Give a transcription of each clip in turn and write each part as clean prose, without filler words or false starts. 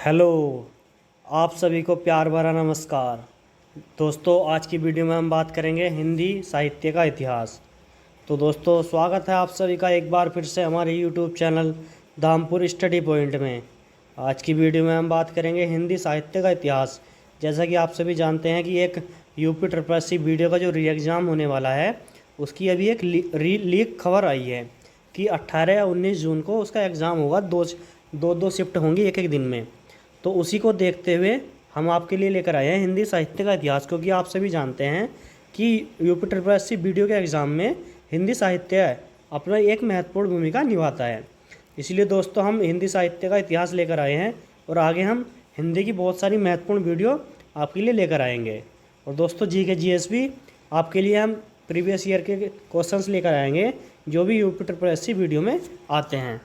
Hello, आप सभी को प्यार भरा नमस्कार। दोस्तों, आज की वीडियो में हम बात करेंगे हिंदी साहित्य का इतिहास। तो दोस्तों, स्वागत है आप सभी का एक बार फिर से हमारे YouTube channel Dhampur study point में। आज की वीडियो में हम बात करेंगे हिंदी साहित्य का इतिहास। जैसा कि आप सभी जानते हैं कि एक यूपी ट्रिपल एससी वीडियो का जो री एग्ज़ाम होने वाला है, उसकी अभी एक लीक खबर आई है कि 18 या 19 जून को उसका एग्ज़ाम होगा। दो शिफ्ट होंगी एक एक दिन में। तो उसी को देखते हुए हम आपके लिए लेकर आए हैं हिंदी साहित्य का इतिहास, क्योंकि आप सभी जानते हैं कि यूपी ट्रिपल एससी वीडियो के एग्ज़ाम में हिंदी साहित्य अपना एक महत्वपूर्ण भूमिका निभाता है। इसलिए दोस्तों, हम हिंदी साहित्य का इतिहास लेकर आए हैं और आगे हम हिंदी की बहुत सारी महत्वपूर्ण वीडियो आपके लिए लेकर आएंगे। और दोस्तों, जी के जीएस भी आपके लिए हम प्रीवियस ईयर के क्वेश्चंस लेकर आएंगे जो भी यूपी ट्रिपल एससी वीडियो में आते हैं।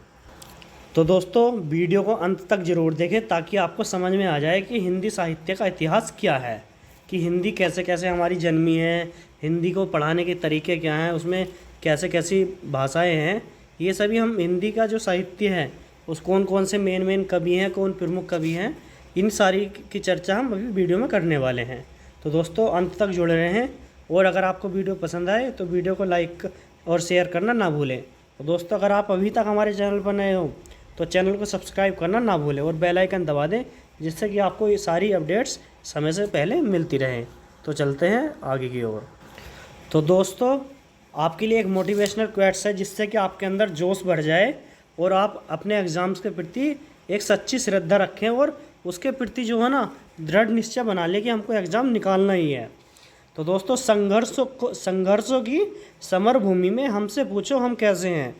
तो दोस्तों, वीडियो को अंत तक ज़रूर देखें ताकि आपको समझ में आ जाए कि हिंदी साहित्य का इतिहास क्या है, कि हिंदी कैसे कैसे हमारी जन्मी है, हिंदी को पढ़ाने के तरीके क्या हैं, उसमें कैसे कैसी भाषाएं हैं। ये सभी हम हिंदी का जो साहित्य है उस कौन कौन से मेन कवि हैं, कौन प्रमुख कवि हैं, इन सारी की चर्चा हम अभी वीडियो में करने वाले हैं। तो दोस्तों, अंत तक जुड़े रहें और अगर आपको वीडियो पसंद आए तो वीडियो को लाइक और शेयर करना ना भूलें। तो दोस्तों, अगर आप अभी तक हमारे चैनल पर नए हो तो चैनल को सब्सक्राइब करना ना भूलें और बेल आइकन दबा दें, जिससे कि आपको ये सारी अपडेट्स समय से पहले मिलती रहें। तो चलते हैं आगे की ओर। तो दोस्तों, आपके लिए एक मोटिवेशनल क्वेट्स है जिससे कि आपके अंदर जोश बढ़ जाए और आप अपने एग्ज़ाम्स के प्रति एक सच्ची श्रद्धा रखें और उसके प्रति जो है ना दृढ़ निश्चय बना लें कि हमको एग्ज़ाम निकालना ही है। तो दोस्तों, संघर्षों की समर भूमि में हमसे पूछो हम कैसे हैं,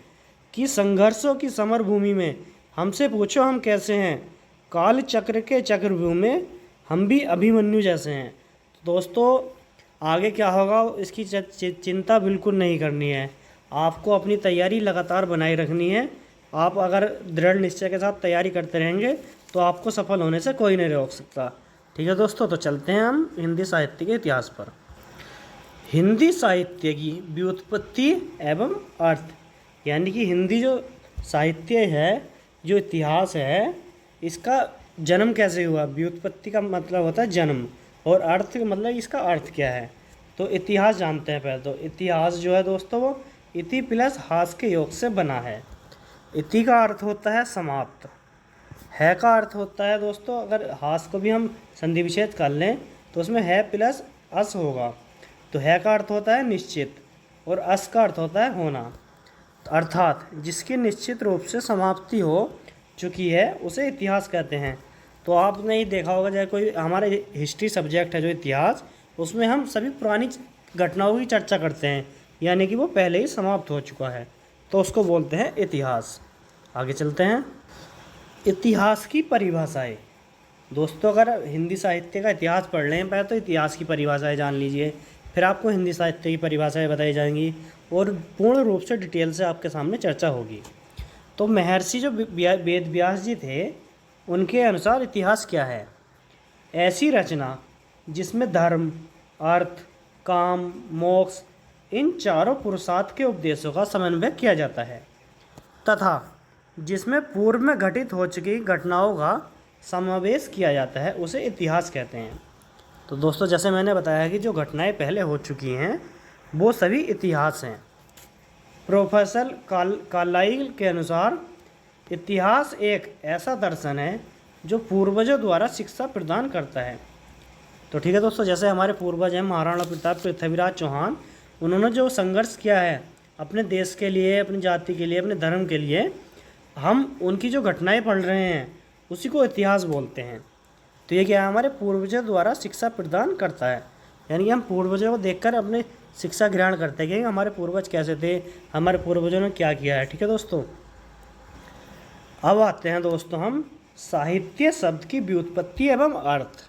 कि संघर्षों की समर भूमि में हमसे पूछो हम कैसे हैं, काल चक्र के चक्रव्यूह में हम भी अभिमन्यु जैसे हैं। तो दोस्तों, आगे क्या होगा इसकी चिंता बिल्कुल नहीं करनी है। आपको अपनी तैयारी लगातार बनाए रखनी है। आप अगर दृढ़ निश्चय के साथ तैयारी करते रहेंगे तो आपको सफल होने से कोई नहीं रोक सकता। ठीक है दोस्तों, तो चलते हैं हम हिंदी साहित्य के इतिहास पर। हिंदी साहित्य की व्युत्पत्ति एवं अर्थ, यानी कि हिंदी जो साहित्य है, जो इतिहास है, इसका जन्म कैसे हुआ। व्युत्पत्ति का मतलब होता है जन्म और अर्थ का मतलब इसका अर्थ क्या है। तो इतिहास जानते हैं पहले। तो इतिहास जो है दोस्तों, वो इति प्लस हास के योग से बना है। इति का अर्थ होता है समाप्त, है का अर्थ होता है दोस्तों, अगर हास को भी हम संधि विच्छेद कर लें तो उसमें है प्लस अस होगा। तो है का अर्थ होता है निश्चित और अस का अर्थ होता है होना, अर्थात जिसकी निश्चित रूप से समाप्ति हो चुकी है उसे इतिहास कहते हैं। तो आपने ही देखा होगा, जैसे कोई हमारे हिस्ट्री सब्जेक्ट है जो इतिहास, उसमें हम सभी पुरानी घटनाओं की चर्चा करते हैं, यानी कि वो पहले ही समाप्त हो चुका है, तो उसको बोलते हैं इतिहास। आगे चलते हैं। इतिहास की परिभाषाएँ। दोस्तों, अगर हिंदी साहित्य का इतिहास पढ़ लें पहले तो इतिहास की परिभाषाएँ जान लीजिए, फिर आपको हिंदी साहित्य की परिभाषाएँ बताई जाएंगी और पूर्ण रूप से डिटेल से आपके सामने चर्चा होगी। तो महर्षि जो वेद व्यास जी थे, उनके अनुसार इतिहास क्या है। ऐसी रचना जिसमें धर्म, अर्थ, काम, मोक्ष इन चारों पुरुषार्थ के उपदेशों का समन्वय किया जाता है तथा जिसमें पूर्व में घटित हो चुकी घटनाओं का समावेश किया जाता है, उसे इतिहास कहते हैं। तो दोस्तों, जैसे मैंने बताया कि जो घटनाएं पहले हो चुकी हैं वो सभी इतिहास हैं। प्रोफेसर कार्लाइल के अनुसार इतिहास एक ऐसा दर्शन है जो पूर्वजों द्वारा शिक्षा प्रदान करता है। तो ठीक है दोस्तों, जैसे हमारे पूर्वज हैं महाराणा प्रताप, पृथ्वीराज चौहान, उन्होंने जो संघर्ष किया है अपने देश के लिए, अपनी जाति के लिए, अपने धर्म के लिए, हम उनकी जो घटनाएं पढ़ रहे हैं उसी को इतिहास बोलते हैं। तो ये क्या है, हमारे पूर्वजों द्वारा शिक्षा प्रदान करता है, यानी कि हम पूर्वजों को देखकर अपने शिक्षा ग्रहण करते हैं कि हमारे पूर्वज कैसे थे, हमारे पूर्वजों ने क्या किया है। ठीक है दोस्तों, अब आते हैं दोस्तों हम साहित्य शब्द की व्युत्पत्ति एवं अर्थ।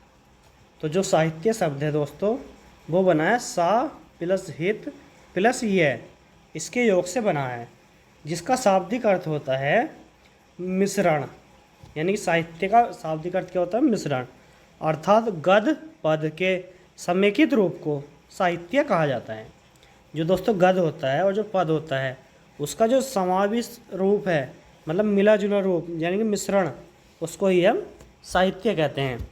तो जो साहित्य शब्द है दोस्तों, वो बना है सा प्लस हित प्लस ये, इसके योग से बना है, जिसका शाब्दिक अर्थ होता है मिश्रण। यानी कि साहित्य का शाब्दिक अर्थ क्या होता है, मिश्रण, अर्थात गद्य पद के समेकित रूप को साहित्य कहा जाता है। जो दोस्तों गद्य होता है और जो पद होता है उसका जो समावेश रूप है, मतलब मिला जुला रूप, यानी कि मिश्रण, उसको ही हम साहित्य कहते हैं।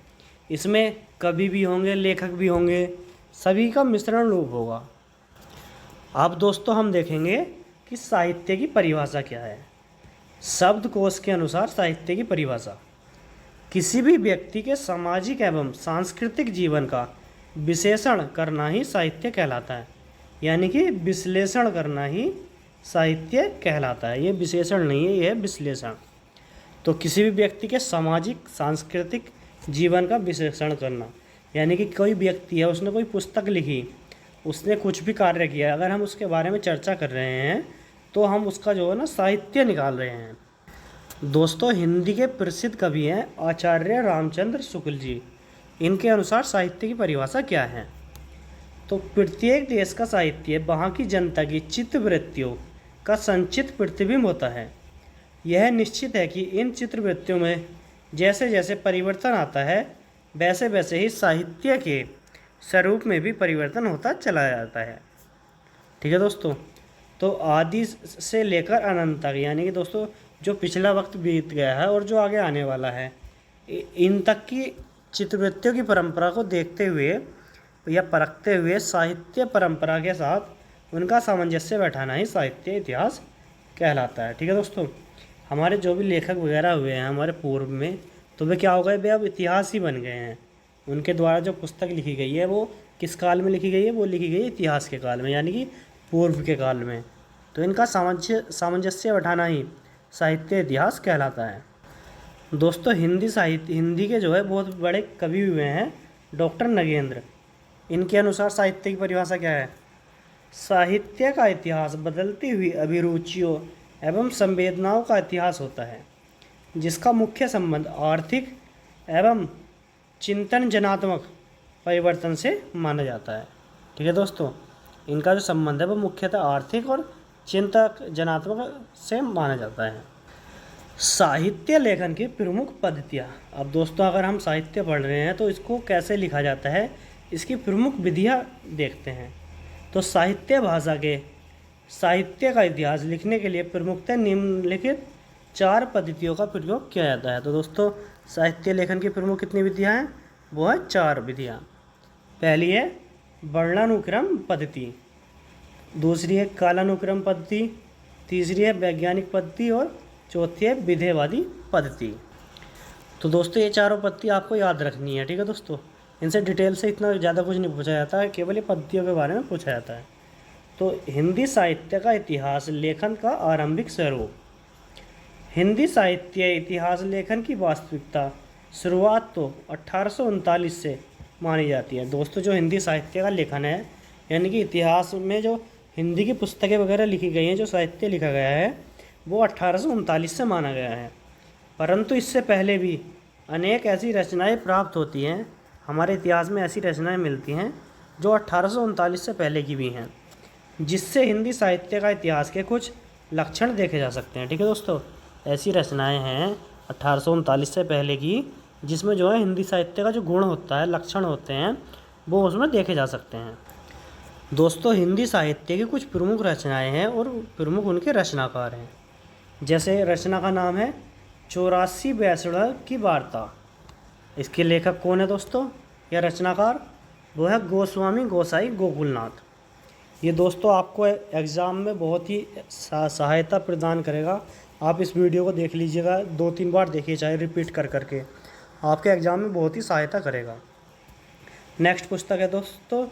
इसमें कवि भी होंगे, लेखक भी होंगे, सभी का मिश्रण रूप होगा। अब दोस्तों हम देखेंगे कि साहित्य की परिभाषा क्या है। शब्दकोश के अनुसार साहित्य की परिभाषा किसी भी व्यक्ति के सामाजिक एवं सांस्कृतिक जीवन का विश्लेषण करना ही साहित्य कहलाता है। यानी कि विश्लेषण करना ही साहित्य कहलाता है। ये विशेषण नहीं है, यह है विश्लेषण। तो किसी भी व्यक्ति के सामाजिक सांस्कृतिक जीवन का विश्लेषण करना, यानी कि कोई व्यक्ति है, उसने कोई पुस्तक लिखी, उसने कुछ भी कार्य किया, अगर हम उसके बारे में चर्चा कर रहे हैं तो हम उसका जो है ना साहित्य निकाल रहे हैं। दोस्तों हिंदी के प्रसिद्ध कवि हैं आचार्य रामचंद्र शुक्ल जी। इनके अनुसार साहित्य की परिभाषा क्या है? तो प्रत्येक देश का साहित्य वहाँ की जनता की चित्तवृत्तियों का संचित प्रतिबिंब होता है। यह निश्चित है कि इन चित्तवृत्तियों में जैसे जैसे परिवर्तन आता है वैसे वैसे ही साहित्य के स्वरूप में भी परिवर्तन होता चला जाता है। ठीक है दोस्तों। तो आदि से लेकर अनंत तक, यानी कि दोस्तों जो पिछला वक्त बीत गया है और जो आगे आने वाला है, इन तक की चित्तवृत्तियों की परंपरा को देखते हुए या परखते हुए साहित्य परंपरा के साथ उनका सामंजस्य बैठाना ही साहित्य इतिहास कहलाता है। ठीक है दोस्तों। हमारे जो भी लेखक वगैरह हुए हैं हमारे पूर्व में, तो वे क्या हो गए, वे अब इतिहास ही बन गए हैं। उनके द्वारा जो पुस्तक लिखी गई है वो किस काल में लिखी गई है? वो लिखी गई है इतिहास के काल में, यानी कि पूर्व के काल में। तो इनका सामंजस्य बैठाना ही साहित्य इतिहास कहलाता है। दोस्तों हिंदी के जो है बहुत बड़े कवि हुए हैं डॉक्टर नगेंद्र। इनके अनुसार साहित्य की परिभाषा क्या है? साहित्य का इतिहास बदलती हुई अभिरुचियों एवं संवेदनाओं का इतिहास होता है, जिसका मुख्य संबंध आर्थिक एवं चिंतन जनात्मक परिवर्तन से माना जाता है। ठीक है दोस्तों। इनका जो संबंध है वो मुख्यतः आर्थिक और चिंतक जनात्मक से माना जाता है। साहित्य लेखन की प्रमुख पद्धतियाँ। अब दोस्तों अगर हम साहित्य पढ़ रहे हैं तो इसको कैसे लिखा जाता है, इसकी प्रमुख विधियाँ देखते हैं। तो साहित्य भाषा के साहित्य का इतिहास लिखने के लिए प्रमुखतः निम्नलिखित 4 पद्धतियों का प्रयोग किया जाता है। तो दोस्तों साहित्य लेखन की प्रमुख कितनी विधियाँ हैं? वो है 4 विधियाँ। पहली है वर्णानुक्रम पद्धति, दूसरी है कालानुक्रम पद्धति, तीसरी है वैज्ञानिक पद्धति और चौथी है विधेयवादी पद्धति। तो दोस्तों ये चारों पद्धति आपको याद रखनी है। ठीक है दोस्तों। इनसे डिटेल से इतना ज़्यादा कुछ नहीं पूछा जाता है, केवल ये पद्धतियों के बारे में पूछा जाता है। तो हिंदी साहित्य का इतिहास लेखन का आरंभिक स्वरूप। हिंदी साहित्य इतिहास लेखन की वास्तविकता शुरुआत तो 1839 से मानी जाती है। दोस्तों जो हिंदी साहित्य का लेखन है, यानी कि इतिहास में जो हिंदी की पुस्तकें वगैरह लिखी गई हैं, जो साहित्य लिखा गया है, वो 1839 से माना गया है। परंतु इससे पहले भी अनेक ऐसी रचनाएं प्राप्त होती हैं, हमारे इतिहास में ऐसी रचनाएं मिलती हैं जो 1839 से पहले की भी हैं, जिससे हिंदी साहित्य का इतिहास के कुछ लक्षण देखे जा सकते हैं। ठीक है दोस्तों। ऐसी रचनाएं हैं 1839 से पहले की, जिसमें जो है हिंदी साहित्य का जो गुण होता है, लक्षण होते हैं, वो उसमें देखे जा सकते हैं। दोस्तों हिंदी साहित्य की कुछ प्रमुख रचनाएं हैं और प्रमुख उनके रचनाकार हैं। जैसे रचना का नाम है 84 बैसड़ की वार्ता। इसके लेखक कौन है दोस्तों? या रचनाकार? वो है गोस्वामी गोसाई गोकुलनाथ। ये दोस्तों आपको एग्ज़ाम में बहुत ही सहायता प्रदान करेगा। आप इस वीडियो को देख लीजिएगा, 2-3 बार देखिए, चाहे रिपीट कर करके, आपके एग्ज़ाम में बहुत ही सहायता करेगा। नेक्स्ट पुस्तक है दोस्तों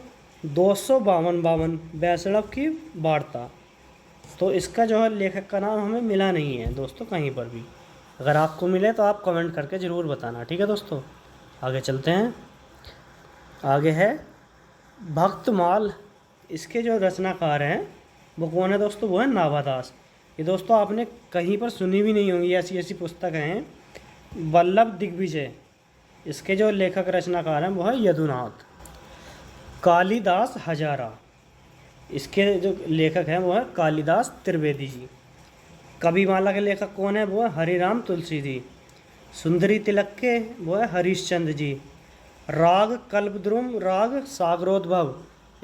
252 बैसड़ की वार्ता। तो इसका जो है लेखक का नाम हमें मिला नहीं है दोस्तों कहीं पर भी। अगर आपको मिले तो आप कमेंट करके ज़रूर बताना। ठीक है दोस्तों। आगे चलते हैं। आगे है भक्तमाल। इसके जो रचनाकार हैं वो कौन है दोस्तों? वो है नाभादास। ये दोस्तों आपने कहीं पर सुनी भी नहीं होंगी, ऐसी ऐसी पुस्तक हैं। वल्लभ दिग्विजय। इसके जो लेखक रचनाकार हैं वो है यदुनाथ। कालिदास हजारा। इसके जो लेखक हैं वो है कालिदास त्रिवेदी जी। कविमाला के लेखक कौन है? वो है हरिराम तुलसी जी। सुंदरी तिलक के वो है हरिश्चंद्र जी। राग कल्पद्रुम राग सागरोद्भव,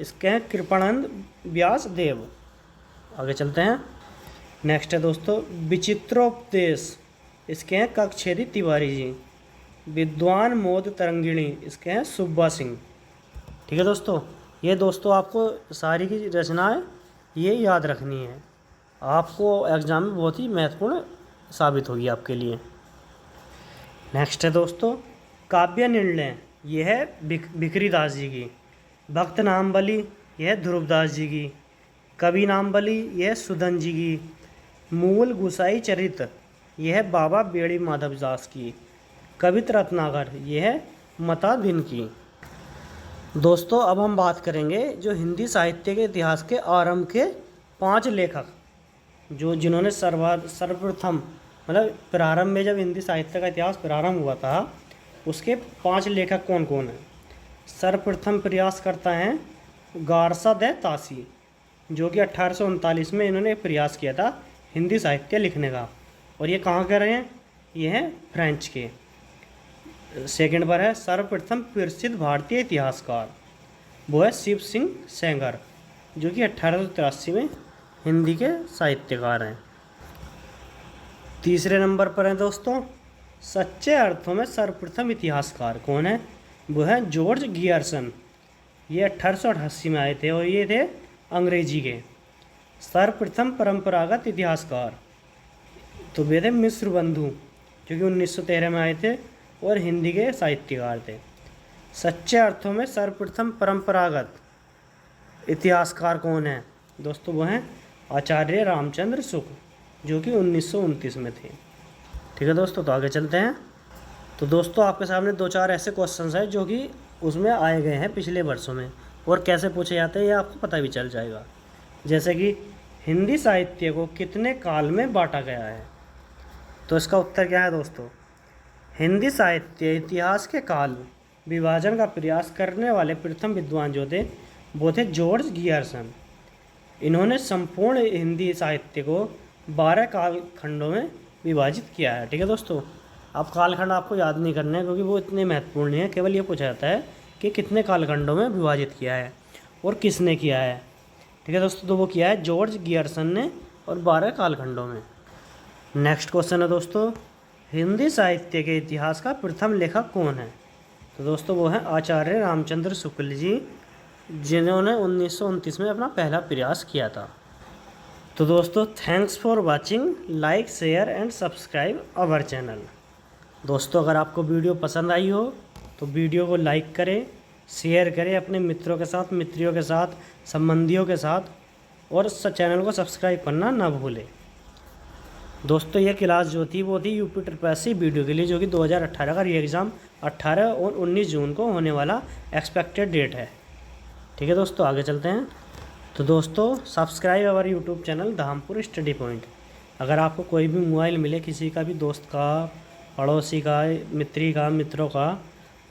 इसके हैं कृपानंद व्यास देव। आगे चलते हैं। नेक्स्ट है दोस्तों विचित्रोपदेश। इसके हैं कक्षेदी तिवारी जी। विद्वान मोद तरंगिणी, इसके हैं सुब्बा सिंह। ठीक है दोस्तों, ये दोस्तों आपको सारी की रचनाएं ये याद रखनी है, आपको एग्ज़ाम में बहुत ही महत्वपूर्ण साबित होगी आपके लिए। नेक्स्ट है दोस्तों काव्य निर्णय, यह है बिखरी दास जी की। भक्त नामबली, यह है ध्रुवदास जी की। कवि नामबली, यह है सुदन जी की। मूल गुसाई चरित, यह है बाबा बेड़ी माधव दास की। कवित रत्नाकर, यह है मता दिन की। दोस्तों अब हम बात करेंगे जो हिंदी साहित्य के इतिहास के आरंभ के 5 लेखक, जो जिन्होंने सर्वप्रथम मतलब प्रारंभ में जब हिंदी साहित्य का इतिहास प्रारंभ हुआ था, उसके 5 लेखक कौन कौन हैं। सर्वप्रथम प्रयास करता है गारसा दे तासी, जो कि 1839 में इन्होंने प्रयास किया था हिंदी साहित्य लिखने का, और ये कहाँ के रहे हैं, ये हैं फ्रेंच के। सेकंड पर है सर्वप्रथम प्रसिद्ध भारतीय इतिहासकार, वो है शिव सिंह सेंगर, जो कि 1883 में हिंदी के साहित्यकार हैं। तीसरे नंबर पर है दोस्तों सच्चे अर्थों में सर्वप्रथम इतिहासकार कौन है, वो है जॉर्ज गियर्सन। ये 1888 में आए थे और ये थे अंग्रेजी के। सर्वप्रथम परंपरागत इतिहासकार तो वे थे मिश्र बंधु, जो कि 1913 में आए थे और हिंदी के साहित्यकार थे। सच्चे अर्थों में सर्वप्रथम परंपरागत इतिहासकार कौन है दोस्तों, वो हैं आचार्य रामचंद्र शुक्ल, जो कि 1929 में थे। ठीक है दोस्तों, तो आगे चलते हैं। तो दोस्तों आपके सामने 2-4 ऐसे क्वेश्चंस हैं जो कि उसमें आए गए हैं पिछले वर्षों में, और कैसे पूछे जाते हैं ये आपको पता भी चल जाएगा। जैसे कि हिंदी साहित्य को कितने काल में बांटा गया है, तो इसका उत्तर क्या है दोस्तों, हिंदी साहित्य इतिहास के काल विभाजन का प्रयास करने वाले प्रथम विद्वान जो थे वो थे जॉर्ज गियर्सन। इन्होंने संपूर्ण हिंदी साहित्य को 12 कालखंडों में विभाजित किया है। ठीक है दोस्तों, अब कालखंड आपको याद नहीं करने हैं क्योंकि वो इतने महत्वपूर्ण नहीं है, केवल ये पूछा जाता है कि कितने कालखंडों में विभाजित किया है और किसने किया है। ठीक है दोस्तों, तो वो किया है जॉर्ज गियर्सन ने, और 12 कालखंडों में। नेक्स्ट क्वेश्चन है दोस्तों हिंदी साहित्य के इतिहास का प्रथम लेखक कौन है, तो दोस्तों वो है आचार्य रामचंद्र शुक्ल जी, जिन्होंने 1929 में अपना पहला प्रयास किया था। तो दोस्तों thanks for watching, like share and subscribe our channel. दोस्तों अगर आपको वीडियो पसंद आई हो तो वीडियो को लाइक करें, शेयर करें अपने मित्रों के साथ, मित्रियों के साथ, संबंधियों के साथ, और चैनल को सब्सक्राइब करना ना भूलें। दोस्तों ये क्लास जो थी वो थी यूपी ट्रिपल वीडियो के लिए, जो कि 2018 का री एग्ज़ाम 18 और 19 जून को होने वाला एक्सपेक्टेड डेट है। ठीक है दोस्तों, आगे चलते हैं। तो दोस्तों subscribe our YouTube channel Dhampur study point. अगर आपको कोई भी मोबाइल मिले, किसी का भी दोस्त का, पड़ोसी का, मित्री का, मित्रों का,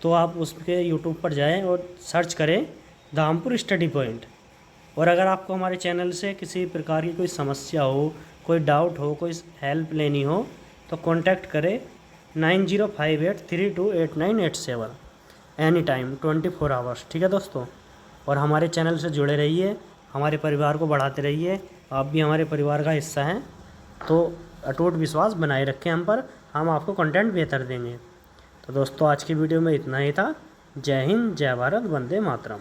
तो आप उसके यूट्यूब पर जाएं और सर्च करें धामपुर स्टडी पॉइंट। और अगर आपको हमारे चैनल से किसी प्रकार की कोई समस्या हो, कोई डाउट हो, कोई हेल्प लेनी हो, तो कांटेक्ट करें 9058328987 एनी टाइम 24 आवर्स। ठीक है दोस्तों, और हमारे चैनल से जुड़े रहिए, हमारे परिवार को बढ़ाते रहिए। आप भी हमारे परिवार का हिस्सा हैं, तो अटूट विश्वास बनाए रखें हम पर, हम आपको कंटेंट बेहतर देंगे। तो दोस्तों आज की वीडियो में इतना ही था। जय हिंद, जय भारत, वंदे मातरम।